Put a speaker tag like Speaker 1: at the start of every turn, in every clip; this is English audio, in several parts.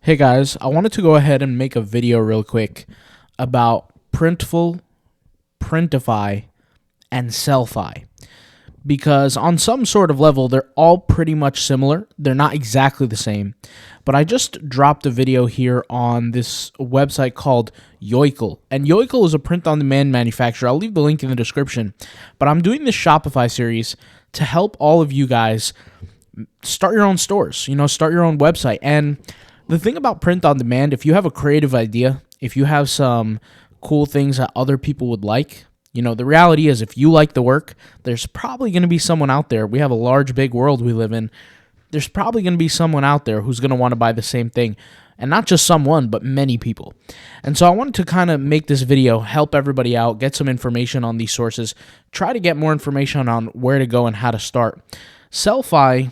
Speaker 1: Hey guys, I wanted to go ahead and make a video real quick about Printful, Printify, and Selfi because on some sort of level they're all pretty much similar. They're not exactly the same, but I just dropped a video here on this website called Yoikel, and Yoikel is a print-on-demand manufacturer. I'll leave the link in the description, but I'm doing this Shopify series to help all of you guys start your own stores, start your own website. And the thing about print on demand, if you have a creative idea, if you have some cool things that other people would like, the reality is if you like the work, there's probably going to be someone out there. We have a large, big world we live in. There's probably going to be someone out there who's going to want to buy the same thing. And not just someone, but many people. And so I wanted to kind of make this video, help everybody out, get some information on these sources, try to get more information on where to go and how to start. Selfi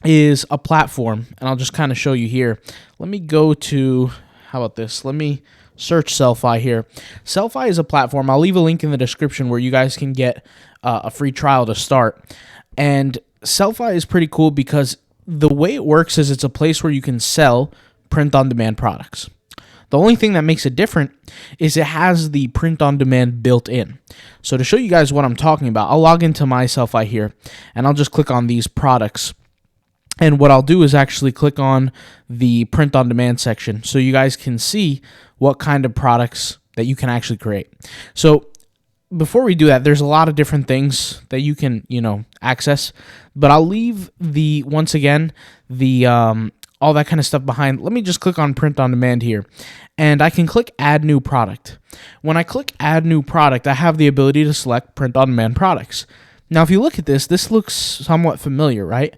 Speaker 1: is a platform, and I'll just kind of show you here. Let me go to, how about this? Let me search Selfi here. Selfi is a platform. I'll leave a link in the description where you guys can get a free trial to start. And Selfi is pretty cool because the way it works is it's a place where you can sell print-on-demand products. The only thing that makes it different is it has the print-on-demand built in. So to show you guys what I'm talking about, I'll log into my Selfi here, and I'll just click on these products. And what I'll do is actually click on the print-on-demand section so you guys can see what kind of products that you can actually create. So before we do that, there's a lot of different things that you can, access. But I'll leave once again, all that kind of stuff behind. Let me just click on print-on-demand here. And I can click Add New Product. When I click Add New Product, I have the ability to select print-on-demand products. Now, if you look at this looks somewhat familiar, right?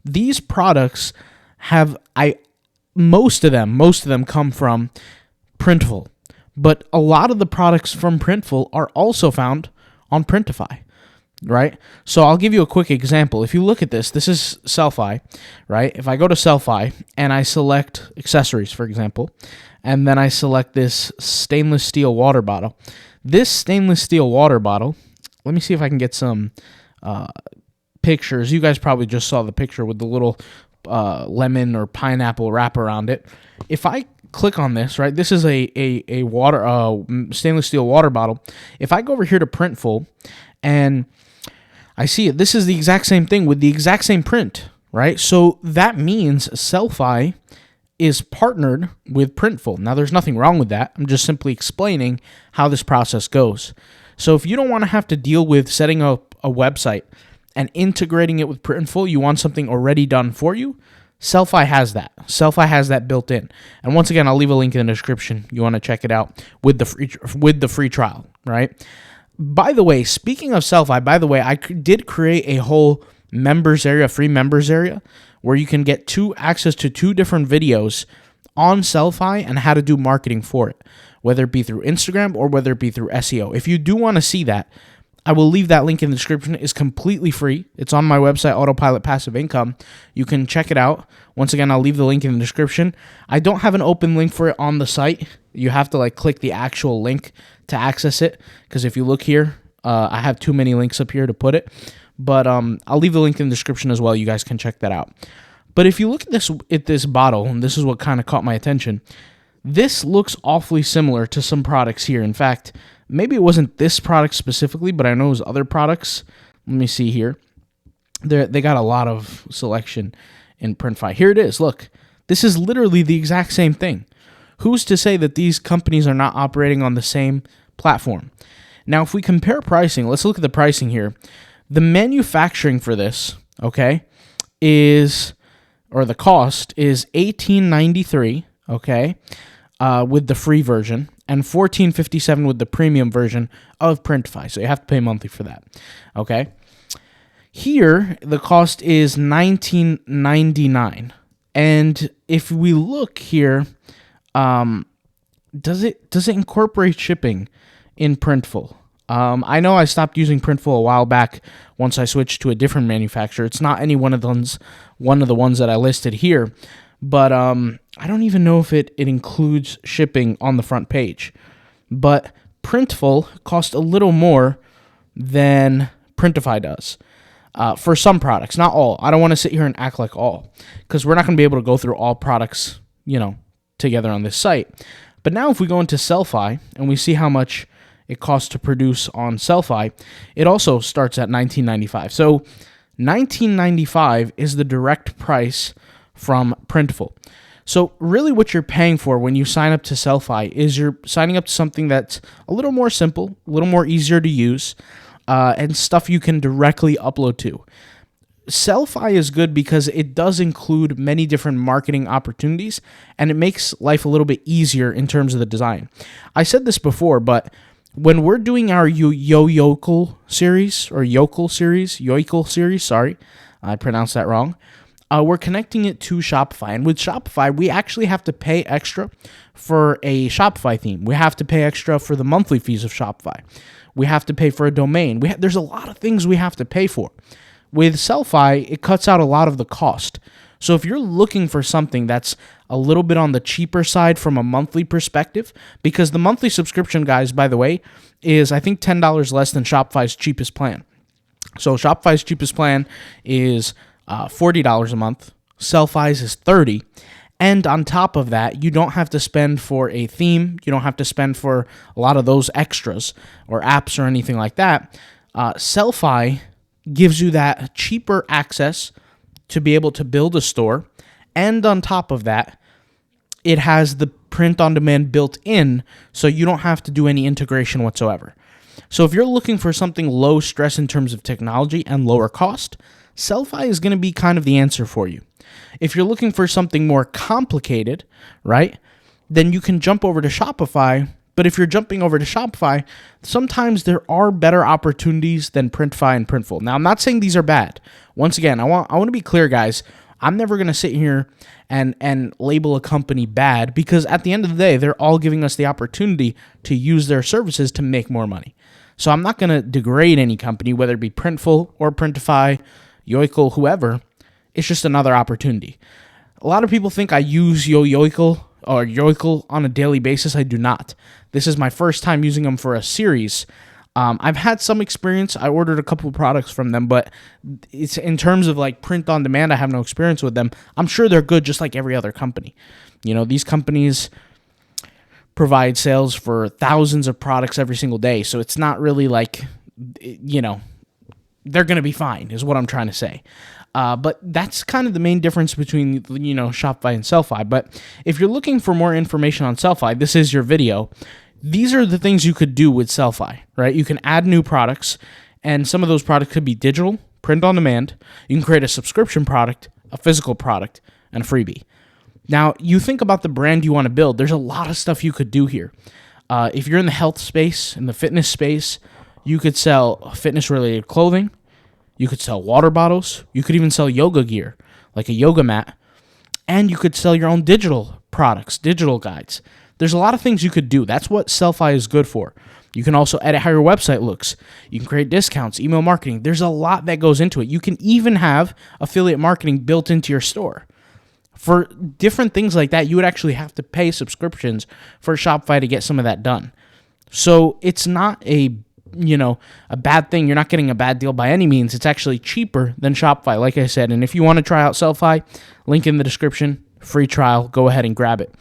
Speaker 1: These products have, most of them come from Printful, but a lot of the products from Printful are also found on Printify, right? So I'll give you a quick example. If you look at this is Selfi, right? If I go to Selfi and I select accessories, for example, and then I select this stainless steel water bottle. This stainless steel water bottle, let me see if I can get some pictures. You guys probably just saw the picture with the little lemon or pineapple wrap around it. If I click on this, right, this is a water stainless steel water bottle. If I go over here to Printful and I see it, this is the exact same thing with the exact same print, right? So that means Selfi is partnered with Printful. Now, there's nothing wrong with that. I'm just simply explaining how this process goes. So if you don't want to have to deal with setting up a website and integrating it with Printful, you want something already done for you, Selfi has that. Selfi has that built in. And once again, I'll leave a link in the description. You want to check it out with the free trial, right? By the way, speaking of Selfi, I did create a whole members area, free members area, where you can get access to 2 different videos on Selfi and how to do marketing for it, whether it be through Instagram or whether it be through SEO. If you do want to see that, I will leave that link in the description. It's completely free. It's on my website, Autopilot Passive Income. You can check it out. Once again, I'll leave the link in the description. I don't have an open link for it on the site. You have to click the actual link to access it, because if you look here, I have too many links up here to put it. But I'll leave the link in the description as well. You guys can check that out. But if you look at this bottle, and this is what kind of caught my attention, this looks awfully similar to some products here. In fact, maybe it wasn't this product specifically, but I know it was other products. Let me see here. They got a lot of selection in Printify. Here it is. Look, this is literally the exact same thing. Who's to say that these companies are not operating on the same platform? Now, if we compare pricing, let's look at the pricing here. The manufacturing for this, okay, the cost is $18.93, okay, with the free version, and $14.57 with the premium version of Printify. So you have to pay monthly for that. Okay. Here, the cost is $19.99. And if we look here, does it incorporate shipping in Printful? I know I stopped using Printful a while back once I switched to a different manufacturer. It's not any one of the ones that I listed here. But I don't even know if it includes shipping on the front page. But Printful costs a little more than Printify does. For some products, not all. I don't want to sit here and act like all, because we're not going to be able to go through all products together on this site. But now if we go into Selfi and we see how much it costs to produce on Selfi, it also starts at $19.95. So $19.95 is the direct price from Printful. So really what you're paying for when you sign up to Selfi is you're signing up to something that's a little more simple, a little more easier to use, and stuff you can directly upload to. Selfi is good because it does include many different marketing opportunities, and it makes life a little bit easier in terms of the design. I said this before, but when we're doing our Yoicle series, sorry, I pronounced that wrong. We're connecting it to Shopify, and with Shopify, we actually have to pay extra for a Shopify theme. We have to pay extra for the monthly fees of Shopify. We have to pay for a domain. There's a lot of things we have to pay for. With Selfi, it cuts out a lot of the cost. So if you're looking for something that's a little bit on the cheaper side from a monthly perspective, because the monthly subscription, guys, by the way, is I think $10 less than Shopify's cheapest plan. So Shopify's cheapest plan is $40 a month. Selfi's is $30. And on top of that, you don't have to spend for a theme. You don't have to spend for a lot of those extras or apps or anything like that. Selfi gives you that cheaper access to be able to build a store. And on top of that, it has the print on demand built in, so you don't have to do any integration whatsoever. So if you're looking for something low stress in terms of technology and lower cost, Selfi is going to be kind of the answer for you. If you're looking for something more complicated, right, then you can jump over to Shopify. But if you're jumping over to Shopify, sometimes there are better opportunities than Printify and Printful. Now, I'm not saying these are bad. Once again, I want to be clear, guys. I'm never going to sit here and label a company bad, because at the end of the day, they're all giving us the opportunity to use their services to make more money. So I'm not going to degrade any company, whether it be Printful or Printify, Yoicle, whoever. It's just another opportunity. A lot of people think I use Yoicle on a daily basis. I do not. This is my first time using them for a series. I've had some experience. I ordered a couple of products from them, but it's in terms of like print on demand, I have no experience with them. I'm sure they're good just like every other company. These companies provide sales for thousands of products every single day, so it's not really like, they're going to be fine is what I'm trying to say. But that's kind of the main difference between, Shopify and Selfi. But if you're looking for more information on Selfi, this is your video. These are the things you could do with Selfi, right? You can add new products, and some of those products could be digital, print on demand. You can create a subscription product, a physical product, and a freebie. Now, you think about the brand you want to build. There's a lot of stuff you could do here. If you're in the health space, in the fitness space, you could sell fitness-related clothing. You could sell water bottles. You could even sell yoga gear, like a yoga mat. And you could sell your own digital products, digital guides. There's a lot of things you could do. That's what Selfi is good for. You can also edit how your website looks. You can create discounts, email marketing. There's a lot that goes into it. You can even have affiliate marketing built into your store. For different things like that, you would actually have to pay subscriptions for Shopify to get some of that done. So it's not a bad thing. You're not getting a bad deal by any means. It's actually cheaper than Shopify, like I said. And if you want to try out Selfi, link in the description, free trial, go ahead and grab it.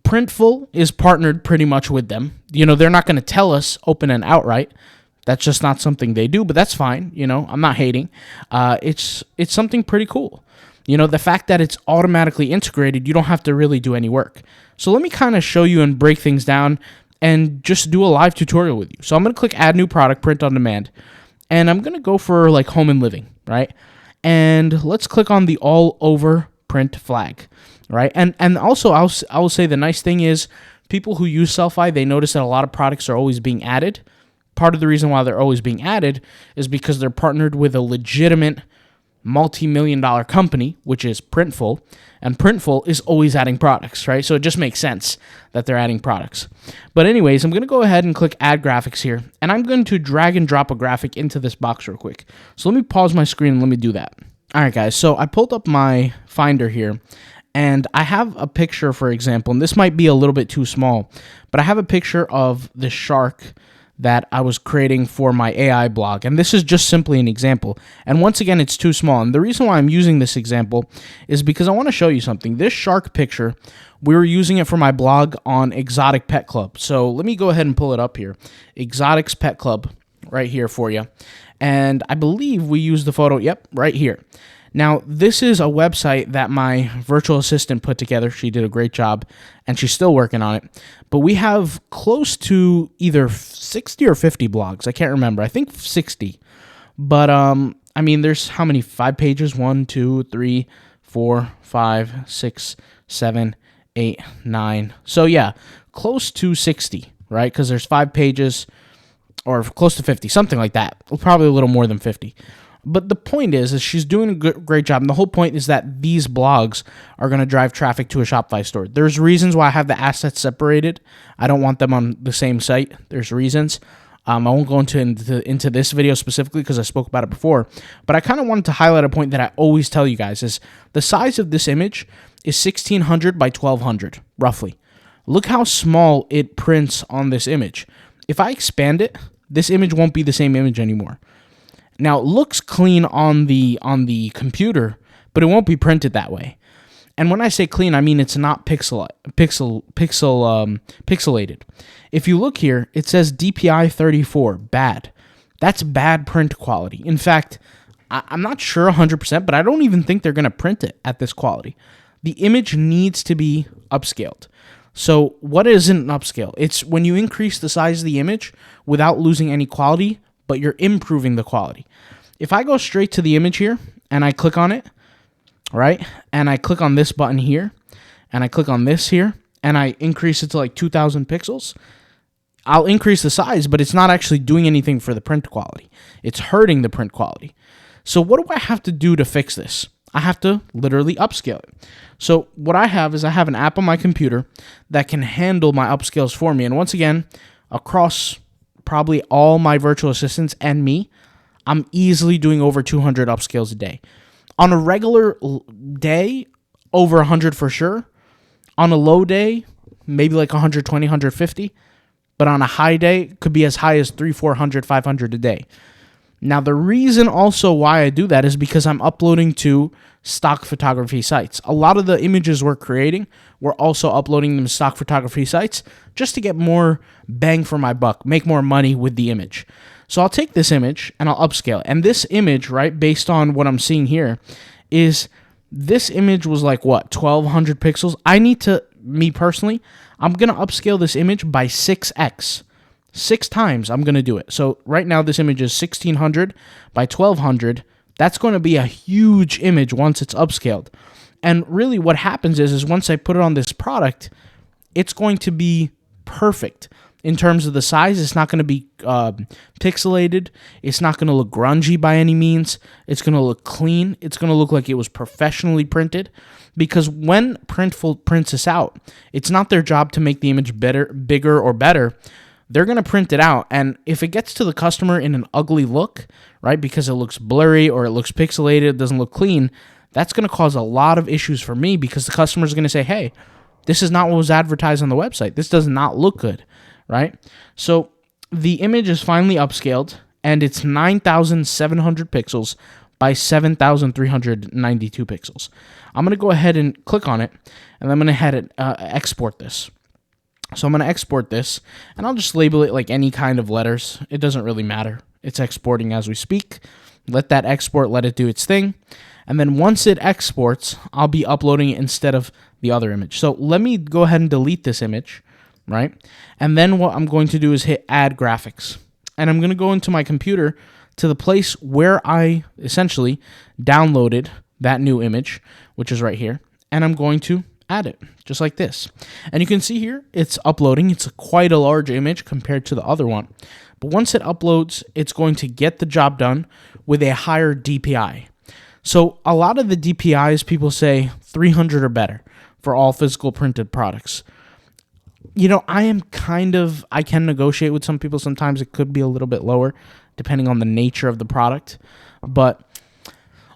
Speaker 1: Printful is partnered pretty much with them. They're not going to tell us open and outright. That's just not something they do, but that's fine. I'm not hating. It's something pretty cool. The fact that it's automatically integrated, you don't have to really do any work. So let me kind of show you and break things down and just do a live tutorial with you. So I'm going to click Add New Product, Print on Demand, and I'm going to go for like home and living, right? And let's click on the all over print flag, right? And also I will say the nice thing is people who use Selfi, they notice that a lot of products are always being added. Part of the reason why they're always being added is because they're partnered with a legitimate multi-million-dollar company, which is Printful, and Printful is always adding products, right? So it just makes sense that they're adding products. But anyways, I'm going to go ahead and click Add Graphics here, and I'm going to drag and drop a graphic into this box real quick. So let me pause my screen and let me do that. All right, guys, so I pulled up my Finder here, and I have a picture, for example, and this might be a little bit too small, but I have a picture of the shark that I was creating for my AI blog. And this is just simply an example. And once again, it's too small. And the reason why I'm using this example is because I want to show you something. This shark picture, we were using it for my blog on Exotic Pet Club. So let me go ahead and pull it up here. Exotics Pet Club right here for you. And I believe we used the photo, yep, right here. Now, this is a website that my virtual assistant put together. She did a great job, and she's still working on it. But we have close to either 60 or 50 blogs. I can't remember. I think 60. But, I mean, there's how many? 5 pages? 1, 2, 3, 4, 5, 6, 7, 8, 9. So, yeah, close to 60, right? Because there's 5 pages, or close to 50, something like that. Probably a little more than 50. But the point is she's doing a great job. And the whole point is that these blogs are going to drive traffic to a Shopify store. There's reasons why I have the assets separated. I don't want them on the same site. There's reasons. I won't go into this video specifically because I spoke about it before. But I kind of wanted to highlight a point that I always tell you guys is the size of this image is 1600 by 1200, roughly. Look how small it prints on this image. If I expand it, this image won't be the same image anymore. Now, it looks clean on the computer, but it won't be printed that way. And when I say clean, I mean it's not pixelated. If you look here, it says DPI 34, bad. That's bad print quality. In fact, I'm not sure 100%, but I don't even think they're going to print it at this quality. The image needs to be upscaled. So what isn't an upscale? It's when you increase the size of the image without losing any quality, but you're improving the quality. If I go straight to the image here and I click on it, right, and I click on this button here, and I click on this here, and I increase it to like 2,000 pixels, I'll increase the size, but it's not actually doing anything for the print quality. It's hurting the print quality. So what do I have to do to fix this? I have to literally upscale it. So what I have is I have an app on my computer that can handle my upscales for me. And once again, across probably all my virtual assistants and me, I'm easily doing over 200 upscales a day. On a regular day, over 100 for sure. On a low day, maybe like 120, 150. But on a high day, it could be as high as 300, 400, 500 a day. Now, the reason also why I do that is because I'm uploading to stock photography sites. A lot of the images we're creating, we're also uploading them to stock photography sites just to get more bang for my buck, make more money with the image. So I'll take this image and I'll upscale. And this image, right, based on what I'm seeing here, is this image was like, what, 1,200 pixels? I need to, me personally, I'm going to upscale this image by 6x. 6 times I'm going to do it. So right now this image is 1600 by 1200. That's going to be a huge image once it's upscaled. And really what happens is once I put it on this product, it's going to be perfect in terms of the size. It's not going to be pixelated. It's not going to look grungy by any means. It's going to look clean. It's going to look like it was professionally printed. Because when Printful prints this out, it's not their job to make the image better, bigger, or better. They're going to print it out, and if it gets to the customer in an ugly look, right, because it looks blurry or it looks pixelated, it doesn't look clean, that's going to cause a lot of issues for me because the customer is going to say, hey, this is not what was advertised on the website. This does not look good, right? So the image is finally upscaled, and it's 9,700 pixels by 7,392 pixels. I'm going to go ahead and click on it, and I'm going to head and export this. So I'm going to export this, and I'll just label it like any kind of letters. It doesn't really matter. It's exporting as we speak. Let that export, let it do its thing. And then once it exports, I'll be uploading it instead of the other image. So let me go ahead and delete this image, right? And then what I'm going to do is hit Add Graphics. And I'm going to go into my computer to the place where I essentially downloaded that new image, which is right here. And I'm going to add it just like this. And you can see here it's uploading. It's quite a large image compared to the other one. But once it uploads, it's going to get the job done with a higher DPI. So a lot of the DPIs, people say 300 or better for all physical printed products. You know, I can negotiate with some people. Sometimes it could be a little bit lower depending on the nature of the product, but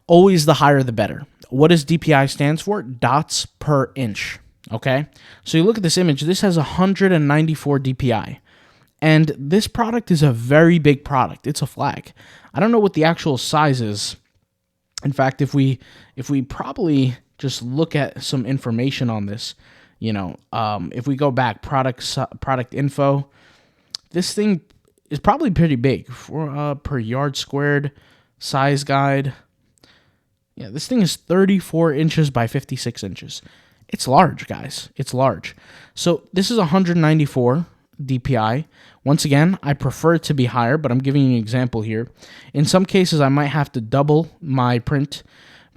Speaker 1: always the higher the better. What does DPI stands for? Dots per inch, okay? So you look at this image, this has 194 DPI, And this product is a very big product. It's a flag. I don't know what the actual size is. In fact, if we probably just look at some information on this, if we go back, product info, this thing is probably pretty big for per yard squared size guide. Yeah, this thing is 34 inches by 56 inches. It's large, guys. It's large. So this is 194 DPI. Once again, I prefer it to be higher, but I'm giving you an example here. In some cases, I might have to double my print,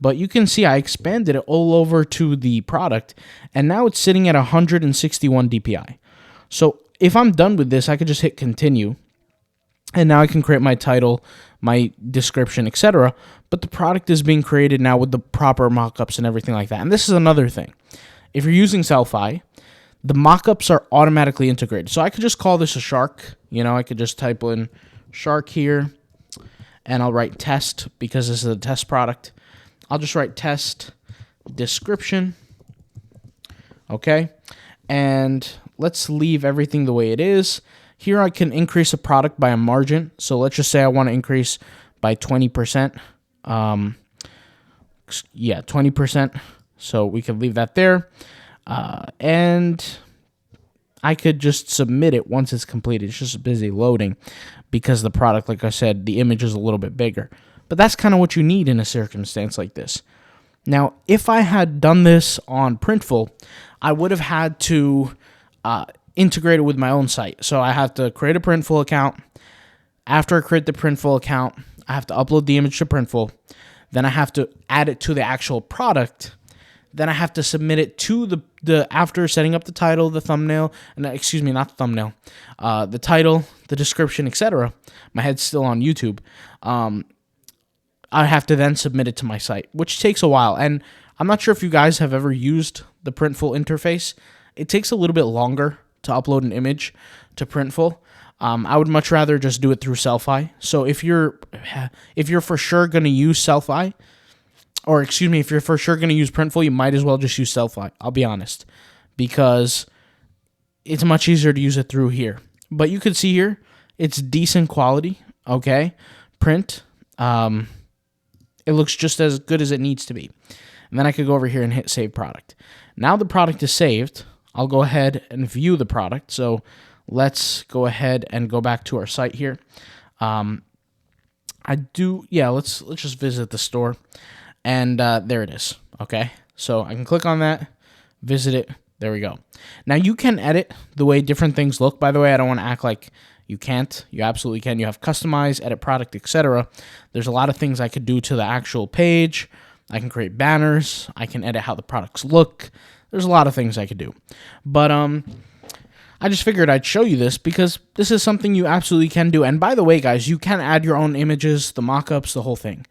Speaker 1: but you can see I expanded it all over to the product, and now it's sitting at 161 DPI. So if I'm done with this, I could just hit continue, and now I can create my title, my description, etc. But the product is being created now with the proper mockups and everything like that. And this is another thing. If you're using Selfi, the mockups are automatically integrated. So I could just call this a shark. I could just type in shark here, and I'll write test because this is a test product. I'll just write test description. Okay. And let's leave everything the way it is. Here I can increase a product by a margin. So let's just say I want to increase by 20%. 20%. So we can leave that there. And I could just submit it once it's completed. It's just busy loading because the product, like I said, the image is a little bit bigger. But that's kind of what you need in a circumstance like this. Now, if I had done this on Printful, I would have had to integrate it with my own site. So I have to create a Printful account. After I create the Printful account, I have to upload the image to Printful. Then I have to add it to the actual product. Then I have to submit it to the after setting up the title, the thumbnail, and not the thumbnail, the title, the description, etc. My head's still on YouTube. I have to then submit it to my site, which takes a while. And I'm not sure if you guys have ever used the Printful interface. It takes a little bit longer to upload an image to Printful. I would much rather just do it through Selfi. So if you're for sure going to use Selfi, if you're for sure going to use Printful, you might as well just use Selfi. I'll be honest, because it's much easier to use it through here. But you can see here, it's decent quality. Okay, print. It looks just as good as it needs to be. And then I could go over here and hit save product. Now the product is saved. I'll go ahead and view the product. So let's go ahead and go back to our site here. Let's just visit the store. And there it is. Okay, so I can click on that, visit it. There we go. Now you can edit the way different things look. By the way, I don't want to act like you can't. You absolutely can. You have customize, edit product, etc. There's a lot of things I could do to the actual page. I can create banners. I can edit how the products look. There's a lot of things I could do. But I just figured I'd show you this because this is something you absolutely can do. And by the way, guys, you can add your own images, the mockups, the whole thing.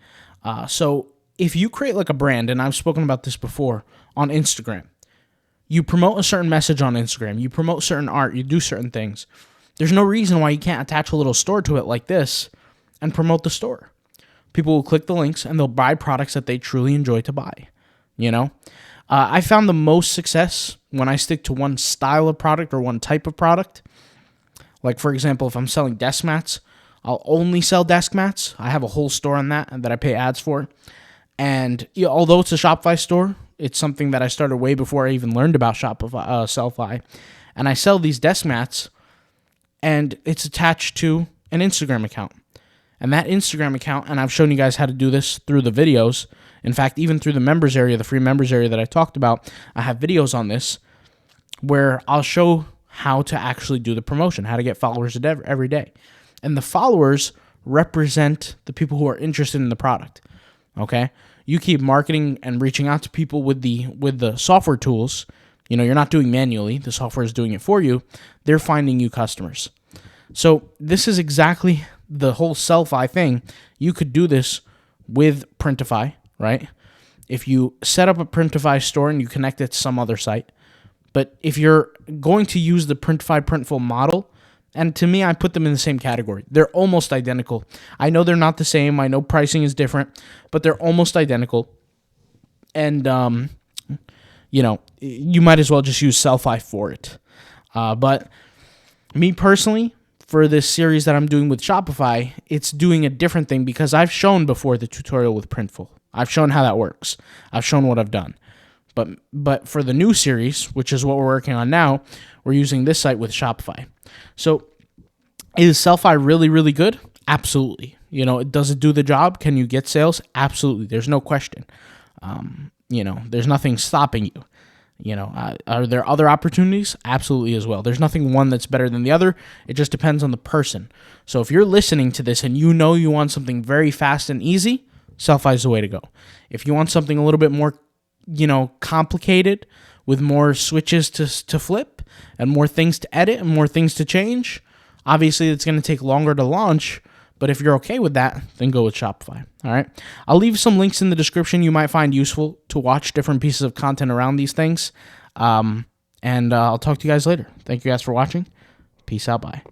Speaker 1: So if you create like a brand, and I've spoken about this before on Instagram, you promote a certain message on Instagram, you promote certain art, you do certain things. There's no reason why you can't attach a little store to it like this and promote the store. People will click the links and they'll buy products that they truly enjoy to buy. I found the most success when I stick to one style of product or one type of product. Like, for example, if I'm selling desk mats, I'll only sell desk mats. I have a whole store on that I pay ads for. And although it's a Shopify store, it's something that I started way before I even learned about Shopify, Selfi. And I sell these desk mats, and it's attached to an Instagram account. And that Instagram account, and I've shown you guys how to do this through the videos. In fact, even through the members area, the free members area that I talked about, I have videos on this where I'll show how to actually do the promotion, how to get followers every day. And the followers represent the people who are interested in the product. Okay, you keep marketing and reaching out to people with the software tools. You're not doing manually. The software is doing it for you. They're finding you customers. So this is exactly the whole Selfi thing. You could do this with Printify, right? If you set up a Printify store and you connect it to some other site. But if you're going to use the Printify Printful model, and to me, I put them in the same category. They're almost identical. I know they're not the same. I know pricing is different, but they're almost identical. And, you might as well just use Selfi for it. But me personally, for this series that I'm doing with Shopify, it's doing a different thing because I've shown before the tutorial with Printful. I've shown how that works. I've shown what I've done. But for the new series, which is what we're working on now, we're using this site with Shopify. So is Selfi really, really good? Absolutely. Does it do the job? Can you get sales? Absolutely. There's no question. There's nothing stopping you. Are there other opportunities? Absolutely as well. There's nothing one that's better than the other. It just depends on the person. So if you're listening to this and you want something very fast and easy, Selfi is the way to go. If you want something a little bit more, complicated with more switches to flip and more things to edit and more things to change, obviously it's going to take longer to launch. But if you're okay with that, then go with Shopify. All right. I'll leave some links in the description you might find useful to watch different pieces of content around these things. And I'll talk to you guys later. Thank you guys for watching. Peace out. Bye.